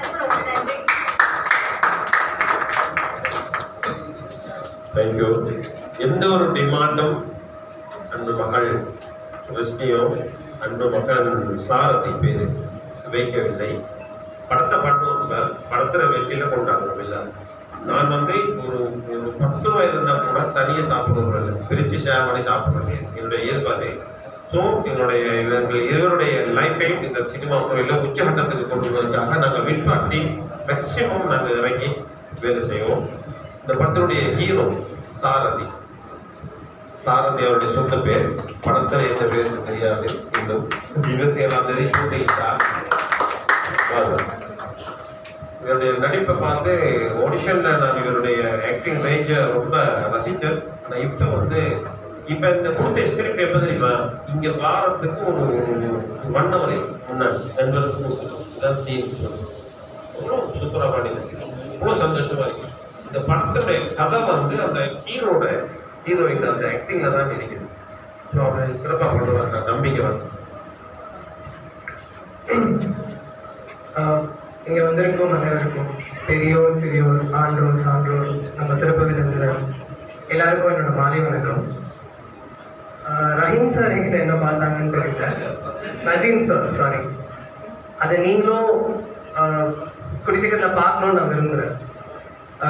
எல்லாத்துக்கும் ரொம்ப நன்றி. தேங்க்யூ. எந்த ஒரு டிமாண்டும் அன்பு மகள் கிறிஸ்டியோ அன்பு மகன் சாரதி பேரு வைக்கவில்லை. படத்தை பண்ணுவோம் சார், படத்தில் வெற்றியில கொண்டாடுறோம் இல்லை. நான் ஒரு ஒரு 10 ரூபாய் இருந்தால் கூட தனியாக சாப்பிடுறது, பிரித்து ஷேர் பண்ணி சாப்பிடுறேன், என்னுடைய இயல்பாது. ஸோ என்னுடைய இவருடைய லைஃபையும் இந்த சினிமா துறையில் உச்சகட்டத்துக்கு கொண்டு வருவதற்காக நாங்கள் வின்பாட்டி மேக்சிமம் நாங்கள் இறங்கி வேலை செய்வோம். இந்த படத்தினுடைய ஹீரோ சாரதி. சாரதி அவருடைய சொந்த பேர், படத்தில் எந்த பேர் தெரியாது. இன்னும் 27ஆம் தேதி ஷூட்டிங் ஸ்டார்ட். இவருடைய நடிப்பை பார்த்து ஆடிஷன்ல நான் இவருடைய ஆக்டிங் ரேஞ்சை ரொம்ப ரசித்தேன். ஆனால் இப்போ இந்த கொடுத்த ஸ்கிரிப்ட் எப்போ தெரியுமா, இங்கே வாரத்துக்கு ஒரு 1 hour முன்னாடி நண்பருக்கு சீன் அவ்வளோ சூப்பராக பாடினேன். அவ்வளோ சந்தோஷமா இருக்கு. இந்த படத்துடைய கதை அந்த ஹீரோயின் அந்த ஆக்டிங்ல தான் இருக்குது. ஸோ அவரை சிறப்பாக பண்ணுவாங்க, நம்பிக்கை வந்து. இங்கே வந்திருக்கும் அனைவருக்கும், பெரியோர் சிறியோர், ஆன்றோர் சான்றோர், நம்ம சிறப்பு விருந்தினர் எல்லாருக்கும் என்னோட மாலை வணக்கம். ரஹீம் சார் என்கிட்ட என்ன பார்த்தாங்கன்னு தெரியல, நசீம் சார் சாரி, அதை நீங்களும் குடிசீக்கிரத்தில் பார்க்கணும்னு நான் விரும்புகிறேன்.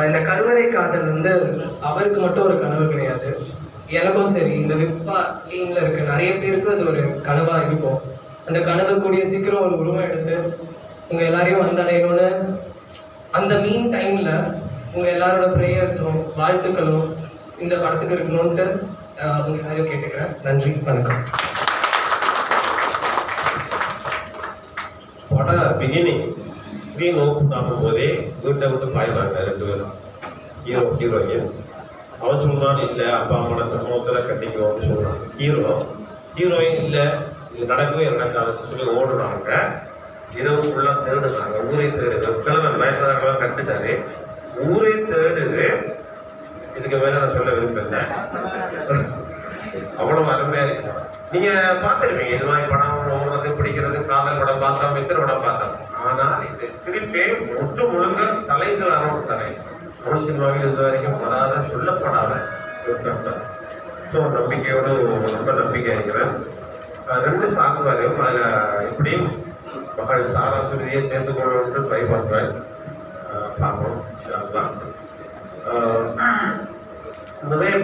இந்த கருவறை காதல் அவருக்கு மட்டும் ஒரு கனவு கிடையாது, எனக்கும் சரி, இந்த விப்பா டீமில் இருக்க நிறைய பேருக்கு அது ஒரு கனவாக இருக்கும். அந்த கனவு கூடிய சீக்கிரம் ஒரு உருவம் எடுத்து உங்கள் எல்லாரையும் வந்தடையணும்னு அந்த மீன் டைமில் உங்கள் எல்லாரோட ப்ரேயர்ஸும் வாழ்த்துக்களும் இந்த படத்துக்கு இருக்கணும்ன்ட்டு உங்கள் எல்லாரையும் கேட்டுக்கிறேன். நன்றி, வணக்கம். படம் பிகினிங் ஸ்க்ரீன் ஓப்பன் ஆகும்போதே வீட்டை விட்டு பாய்வாங்க 2 பேரும், ஹீரோயின். அவன் சொல்றான், இல்லை அப்பா அம்மாவோட சமூகத்தில் கட்டிக்குவோம்னு சொல்றான். ஹீரோயின் இல்லை, இது நடக்கவே நடக்காதுன்னு சொல்லி ஓடுறாங்க. இரவு ஃபுல்லாக தேடுறாங்க, ஊரே தேடுது. கிழவன் வயசானவங்களாம் கட்டுட்டாரு, ஊரே தேடுது. இதுக்கு மேலே நான் சொல்ல விரும்பல, அவ்வளவு அருமையா இருக்கு. நீங்க பார்த்துருப்பீங்க இது மாதிரி படம் ஓடுறது, பிடிக்கிறது, காதல் படம் பார்த்தோம், மித்திர படம் பார்த்தோம். ஆனால் இந்த ஸ்கிரிப்டே முழுக்க தலைகளான ஒரு தலை. தமிழ் சினிமாவில் இது வரைக்கும் வராத, சொல்லப்படாத ஒரு கான்செப்ட். ஸோ நம்பிக்கையோடு ரொம்ப நம்பிக்கை இருக்கிறேன். 2 சாங் வரும், அதில் எப்படியும் மகள் சாரா சுருதியை சேர்த்து கொள்ளணும்னு ட்ரை பண்ணுறேன். பார்ப்போம். நிறைய